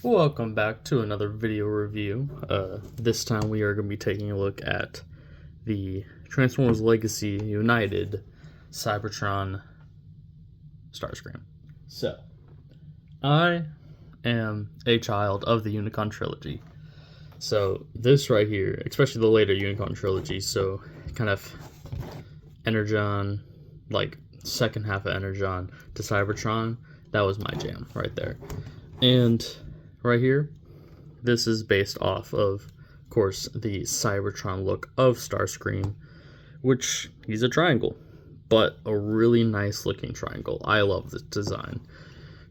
Welcome back to another video review. This time we are going to be taking a look at the Transformers Legacy United Cybertron Starscream. So, I am a child of the Unicon trilogy. So this right here, especially the later Unicon trilogy, so kind of Energon, like second half of Energon to Cybertron, that was my jam right there. And right here, this is based off of course, the Cybertron look of Starscream, which he's a triangle, but a really nice looking triangle. I love this design.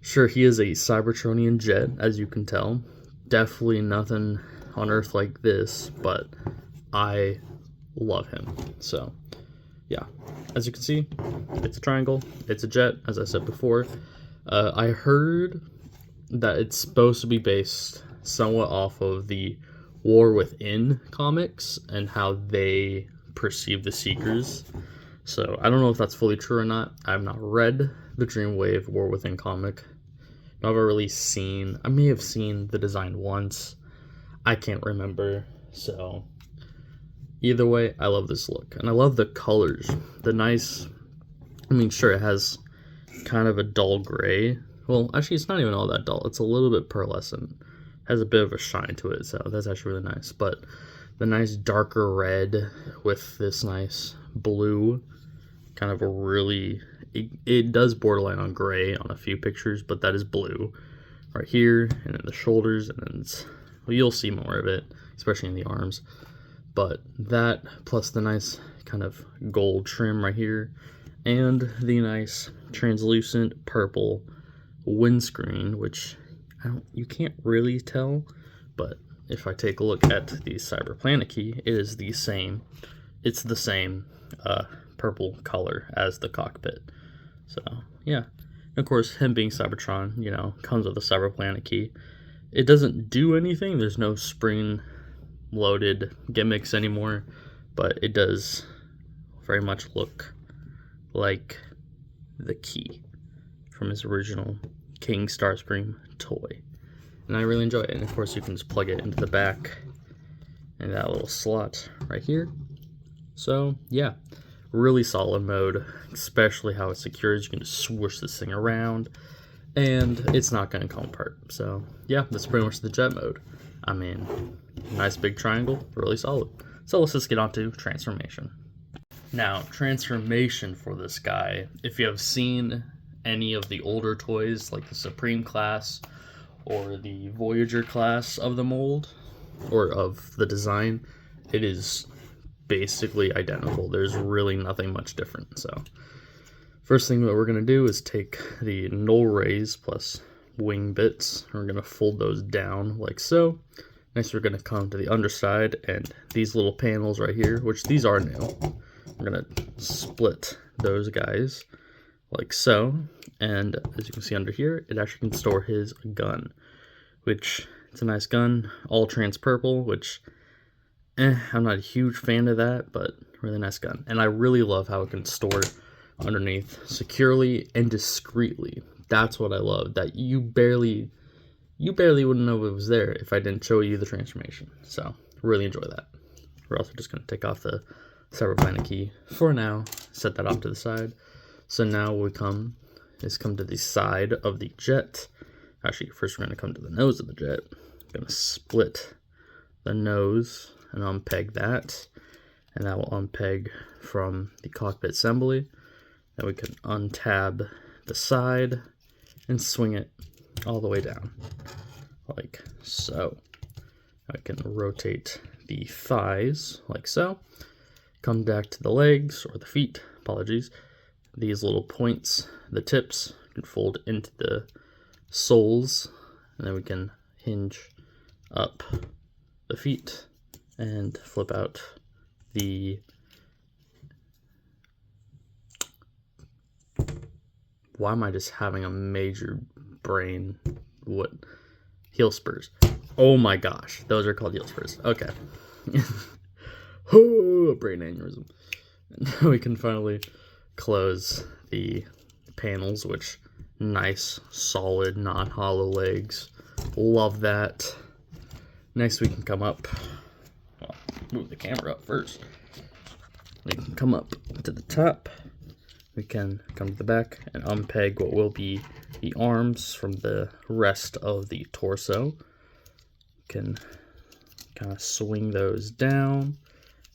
Sure, he is a Cybertronian jet, as you can tell. Definitely nothing on Earth like this, but I love him. So, yeah, as you can see, it's a triangle, it's a jet, as I said before. I heard that it's supposed to be based somewhat off of the War Within comics and how they perceive the Seekers. So I don't know if that's fully true or not. I have not read the Dreamwave War Within comic. Never really seen. I may have seen the design once. I can't remember. So either way, I love this look. And I love the colors. The nice, I mean, sure, it has kind of a dull gray. Well, actually, it's not even all that dull. It's a little bit pearlescent. Has a bit of a shine to it, so that's actually really nice. But the nice darker red with this nice blue, kind of a really, it does borderline on gray on a few pictures, but that is blue right here, and then the shoulders, and then well, you'll see more of it, especially in the arms. But that plus the nice kind of gold trim right here, and the nice translucent purple windscreen, which you can't really tell, but if I take a look at the Cyberplanet key, it is the same. It's the same purple color as the cockpit. So yeah, and of course, him being Cybertron, you know, comes with a Cyberplanet key. It doesn't do anything. There's no spring-loaded gimmicks anymore, but it does very much look like the key from his original King Starscream toy, and I really enjoy it. And of course, you can just plug it into the back and that little slot right here. So yeah, really solid mode, especially how it secures. You can just swoosh this thing around and it's not going to come apart. So yeah, that's pretty much the jet mode. I mean, nice big triangle, really solid. So let's just get on to transformation. Now, transformation for this guy, if you have seen any of the older toys like the Supreme class or the Voyager class of the mold or of the design, it is basically identical. There's really nothing much different. So first thing that we're going to do is take the null rays plus wing bits, and we're going to fold those down like so. Next we're going to come to the underside, and these little panels right here, which these are new, we're going to split those guys like so, and as you can see under here, it actually can store his gun, which it's a nice gun, all trans purple, which I'm not a huge fan of that, but really nice gun. And I really love how it can store underneath securely and discreetly. That's what I love, that you barely wouldn't know it was there if I didn't show you the transformation. So really enjoy that. We're also just going to take off the Cyberplanet key for now, set that off to the side. So now we come to the side of the jet. Actually, first we're going to come to the nose of the jet. I'm going to split the nose and unpeg that. And that will unpeg from the cockpit assembly. Then we can untab the side and swing it all the way down, like so. I can rotate the thighs, like so. Come back to the legs, or the feet, apologies. These little points, the tips, can fold into the soles, and then we can hinge up the feet and flip out the, why am I just having a major brain, what, heel spurs. Oh my gosh, those are called heel spurs. Okay. Oh, brain aneurysm. And now we can finally close the panels, which nice, solid, non-hollow legs Love that. Next we can come up, well, move the camera up first. We can come up to the top. We can come to the back and unpeg what will be the arms from the rest of the torso. Can kind of swing those down,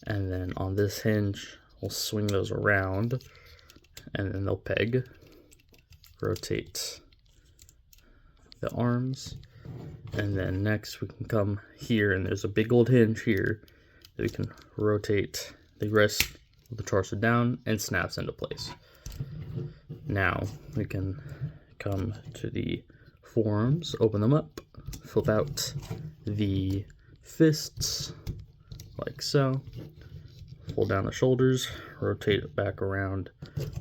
and then on this hinge we'll swing those around, and then they'll peg. Rotate the arms, and then next we can come here, and there's a big old hinge here that we can rotate the rest of the torso down and snaps into place. Now we can come to the forearms, open them up, flip out the fists like so, pull down the shoulders, rotate it back around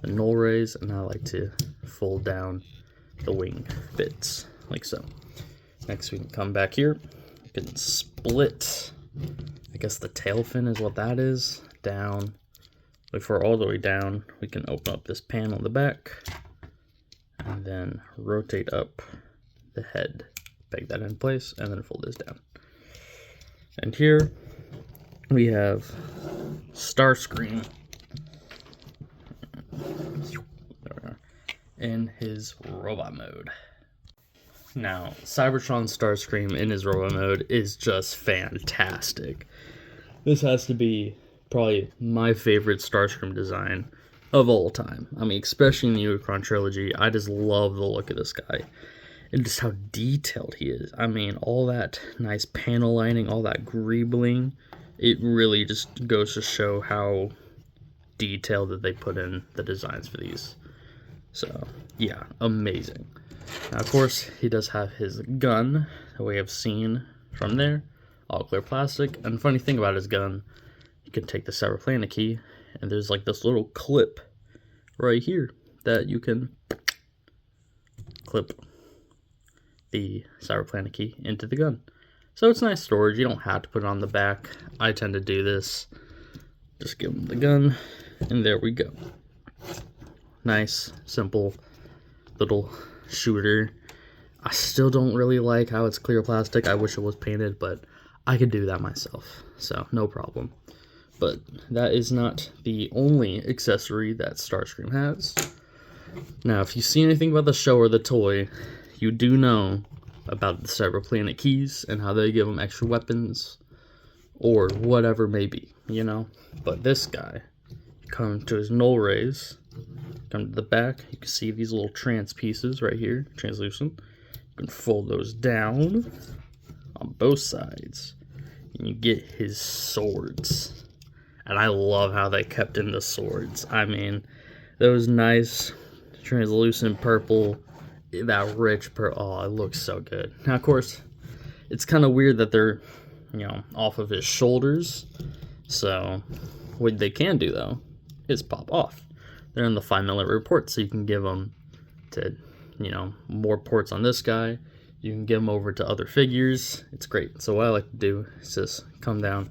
the null rays, and I like to fold down the wing bits like so. Next we can come back here, we can split, I guess the tail fin is what that is, down. Before all the way down, we can open up this panel in the back and then rotate up the head, peg that in place, and then fold this down. And here we have Starscream in his robot mode. Now, Cybertron Starscream in his robot mode is just fantastic. This has to be probably my favorite Starscream design of all time. I mean, especially in the Unicron trilogy, I just love the look of this guy. And just how detailed he is. I mean, all that nice panel lining, all that greebling, it really just goes to show how detailed that they put in the designs for these. So, yeah, amazing. Now, of course, he does have his gun, that we have seen from there, all clear plastic. And the funny thing about his gun, you can take the Cyberplanet key, and there's like this little clip right here that you can clip the Cyberplanet key into the gun. So it's nice storage. You don't have to put it on the back. I tend to do this. Just give him the gun, and there we go. Nice, simple little shooter. I still don't really like how it's clear plastic. I wish it was painted, but I could do that myself, so no problem. But that is not the only accessory that Starscream has. Now, if you see anything about the show or the toy, you do know about the Cyberplanet keys and how they give them extra weapons or whatever may be, you know. But this guy, come to his null rays, come to the back, you can see these little trans pieces right here, translucent. You can fold those down on both sides, and you get his swords. And I love how they kept in the swords. I mean, those nice translucent purple, that rich purple, oh, it looks so good. Now, of course, it's kind of weird that they're, you know, off of his shoulders. So, what they can do, though, is pop off. They're in the 5mm port, so you can give them to, you know, more ports on this guy. You can give them over to other figures. It's great. So what I like to do is just come down,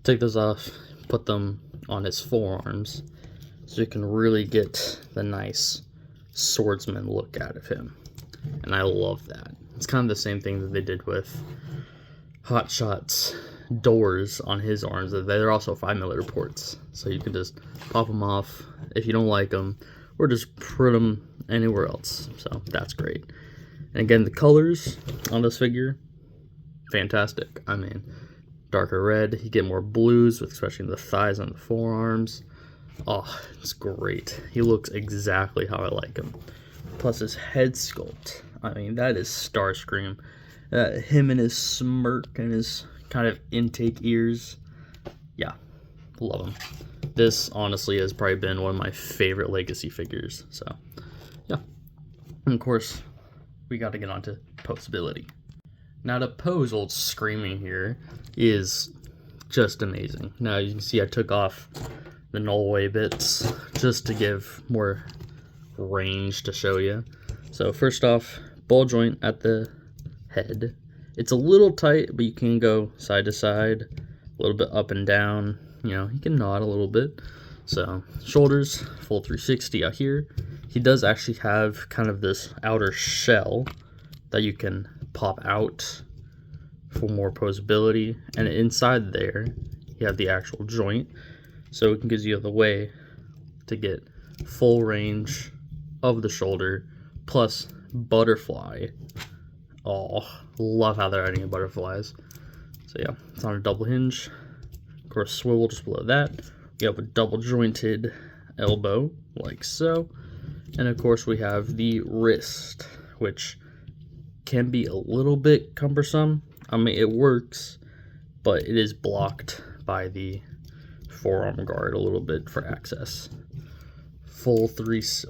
take those off, put them on his forearms, so you can really get the nice swordsman look out of him. And I love that. It's kind of the same thing that they did with Hotshot's doors on his arms. They're also 5mm ports, so you can just pop them off if you don't like them, or just put them anywhere else. So that's great. And again, the colors on this figure, fantastic. I mean, darker red, you get more blues, especially the thighs and the forearms. Oh, it's great. He looks exactly how I like him. Plus his head sculpt. I mean, that is Starscream. Him and his smirk and his kind of intake ears. Yeah, love him. This, honestly, has probably been one of my favorite Legacy figures. So, yeah. And of course, we got to get on to posability. Now, to pose old Screaming here is just amazing. Now, you can see I took off the null-way bits just to give more range to show you. So, first off, ball joint at the head. It's a little tight, but you can go side to side, a little bit up and down. You know, you can nod a little bit. So, shoulders, full 360 out here. He does actually have kind of this outer shell that you can pop out for more posability, and inside there you have the actual joint, so it gives you the way to get full range of the shoulder plus butterfly. Oh, love how they're adding butterflies. So yeah, it's on a double hinge. Of course, swivel just below that. You have a double jointed elbow like so, and of course we have the wrist, which can be a little bit cumbersome. I mean, it works, but it is blocked by the forearm guard a little bit for access. Full apologies,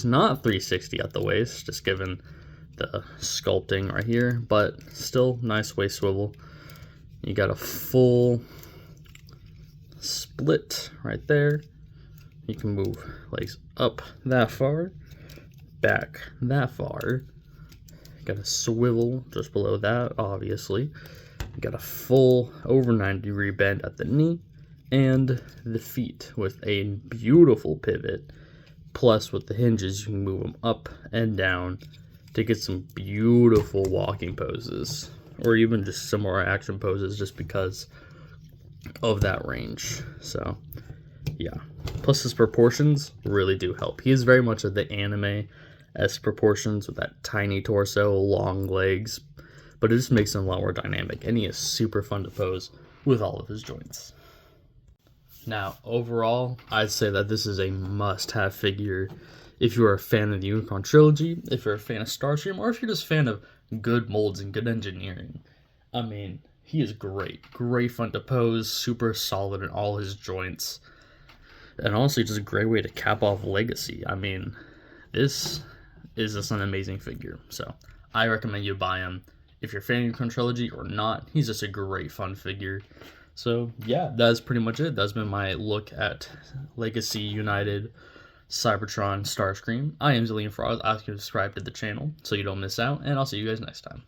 not 360 at the waist, just given the sculpting right here, but still nice waist swivel. You got a full split right there. You can move legs up that far, back that far. Got a swivel just below that, obviously. You got a full over 90-degree bend at the knee, and the feet with a beautiful pivot. Plus, with the hinges, you can move them up and down to get some beautiful walking poses, or even just similar action poses, just because of that range. So, yeah. Plus, his proportions really do help. He is very much of the anime-esque proportions with that tiny torso, long legs, but it just makes him a lot more dynamic, and he is super fun to pose with all of his joints. Now, overall, I'd say that this is a must-have figure if you're a fan of the Unicron trilogy, if you're a fan of Starscream, or if you're just a fan of good molds and good engineering. I mean, he is great. Great fun to pose, super solid in all his joints, and honestly, just a great way to cap off Legacy. I mean, this is just an amazing figure, so I recommend you buy him. If you're a fan of the Unicron trilogy or not, he's just a great fun figure. So yeah, that's pretty much it. That's been my look at Legacy United Cybertron Starscream. I am Zillion Frogs. Ask you to subscribe to the channel so you don't miss out, and I'll see you guys next time.